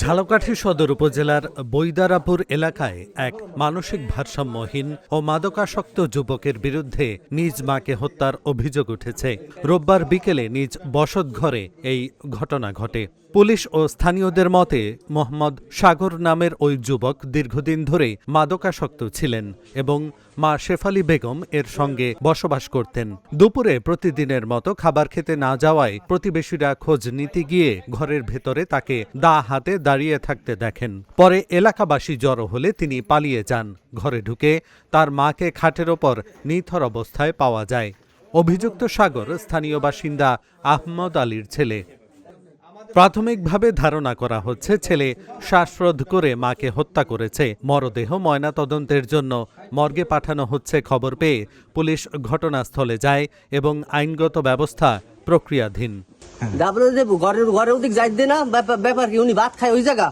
ঝালকাঠি সদর উপজেলার বৈদারাপুর এলাকায় এক মানসিক ভারসাম্যহীন ও মাদকাসক্ত যুবকের বিরুদ্ধে নিজ মাকে হত্যার অভিযোগ উঠেছে। রোববার বিকেলে নিজ বসতঘরে এই ঘটনা ঘটে। পুলিশ ও স্থানীয়দের মতে মোহাম্মদ সাগর নামের ওই যুবক দীর্ঘদিন ধরে মাদকাসক্ত ছিলেন এবং মা শেফালি বেগম এর সঙ্গে বসবাস করতেন। দুপুরে প্রতিদিনের মতো খাবার খেতে না যাওয়ায় প্রতিবেশীরা খোঁজ নিতে গিয়ে ঘরের ভেতরে তাকে দা হাতে দাঁড়িয়ে থাকতে দেখেন। পরে এলাকাবাসী জড়ো হলে তিনি পালিয়ে যান। ঘরে ঢুকে তার মাকে খাটের ওপর নিথর অবস্থায় পাওয়া যায়। অভিযুক্ত সাগর স্থানীয় বাসিন্দা আহমদ আলীর ছেলে। প্রাথমিকভাবে ধারণা করা হচ্ছে ছেলে শ্বাসরোধ করে মাকে হত্যা করেছে। মরদেহ ময়নাতদন্তের জন্য মর্গে পাঠানো হচ্ছে। খবর পেয়ে পুলিশ ঘটনাস্থলে যায় এবং আইনগত ব্যবস্থা প্রক্রিয়াধীন। ঘরের ওদিক যাই দে না ব্যাপার কি উনি ভাত খায় ওই জায়গা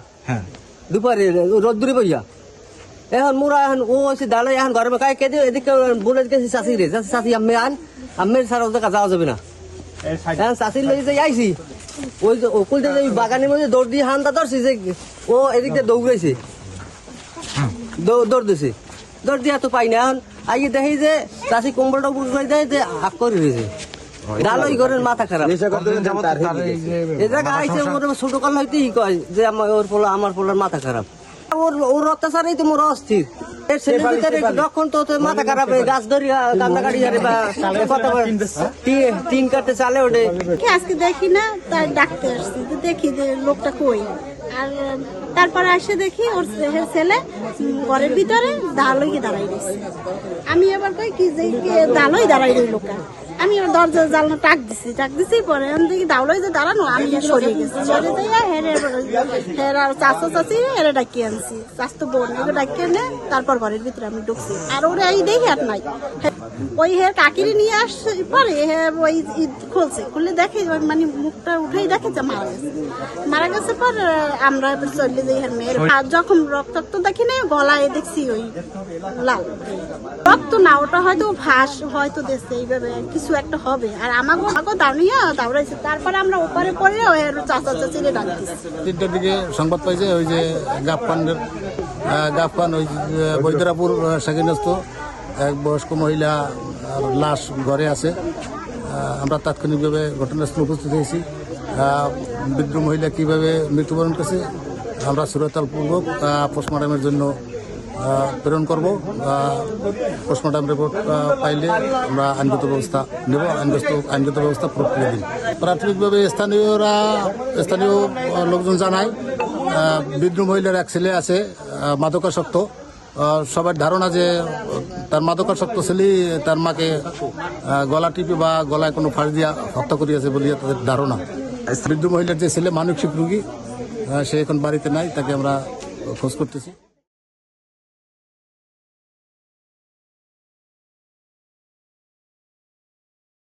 দুপুরে রোদ্দুরে বইয়া এখন মোরা এখন ও হচ্ছে দাঁড়াই এখন ঘরে কাই কেঁদে এদিকে বলে গেছি চাষি রে চাষি আমি আমের ছাড়া ও জায়গা যাওয়া যাবে না। এখন চাষির লেগে যে আইসি ওই ওকুলটা বাগানের মধ্যে দৌড় দিয়ে হান্দা ধরছি যে ও এদিক দিয়ে দৌড়াইছে দৌড় দিছে দৌড় দিয়ে তো পাই না। এখন আগে দেখি যে চাষি কম্বলটা উড়াই দেয় যে হাক করে রয়েছে ডালই ঘরের মাথা খারাপ। এ জায়গা আইসে ছোট কাল হইতে কয় যে আমার পোলার মাথা খারাপ। ওর অত্যাচারেই তো মোর অস্থির। যখন তো মাথা খারাপ গাছ ধরি কান্দা কাটি টিন কাটতে চালে ওঠে। আজকে দেখি না তার ডাকতে আসছি দেখি যে লোকটা কই আর তারপরে এসে দেখি ওর ছেলে ঘরের ভিতরে দালই দাঁড়াই গেছে। আমি এবার কই কি যে দালই দাঁড়াই রইল লোকটা। আমি ওর দরজা জানলা টাক দিছি পরে আমি দেখি দাওলাই যে দাঁড়ানো আমি সরিয়ে গেছি। সরিয়ে দিয়ে হের আর চাচা চাচি হেরে ডাকিয়ে আনছি। চাচতো বোন ডাকিয়ে এনে তারপর ঘরের ভিতরে আমি ঢুকছি আর ওরা এই দেখি আর নাই। ওই হের কাকিরি নিয়ে আসছে পরে ওই খুলছে খুলে দেখে মানে মুখটা উঠেই দেখে যে মারা গেছে পর আমরা চলে যাই হের মেয়ের। আর যখন রক্ত দেখি না গলায় দেখছি ওই লাল রক্ত না ওটা হয়তো ভাস হয়তো দেশে এইভাবে কিছু একটা হবে। আর আমাকে দাঁড়িয়ে দাঁড়াইছে তারপরে আমরা ওপারে পড়ে ওই চাচা চাচিরে ডাকছি। 3টার দিকে সংবাদ পাইছে ওই যে গাফপান ওই বৈদারাপুর সেকেন্ডস্থ এক বয়স্ক মহিলা লাশ ঘরে আছে। আমরা তাৎক্ষণিকভাবে ঘটনাস্থলে উপস্থিত হয়েছি। বৃদ্ধ মহিলা কিভাবে মৃত্যুবরণ করেছে আমরা সুরতালপূর্বক পোস্টমর্টমের জন্য প্রেরণ করব। পোস্টমর্টম রিপোর্ট পাইলে আমরা আইনগত ব্যবস্থা নেব, আইনগত ব্যবস্থা প্রক্রিয়া দিই। প্রাথমিকভাবে স্থানীয় লোকজন জানায় বৃদ্ধ মহিলার এক ছেলে আছে মাদকাসক্ত। সবার ধারণা যে তার মাদকাসক্ত ছেলে তার মাকে গলা টিপে বা গলায় কোনো ফাঁস দিয়া হত্যা করিয়াছে বলিয়া তাদের ধারণা। বৃদ্ধ মহিলার যে ছেলে মানসিক রোগী সে এখন বাড়িতে নাই, তাকে আমরা খোঁজ করতেছি।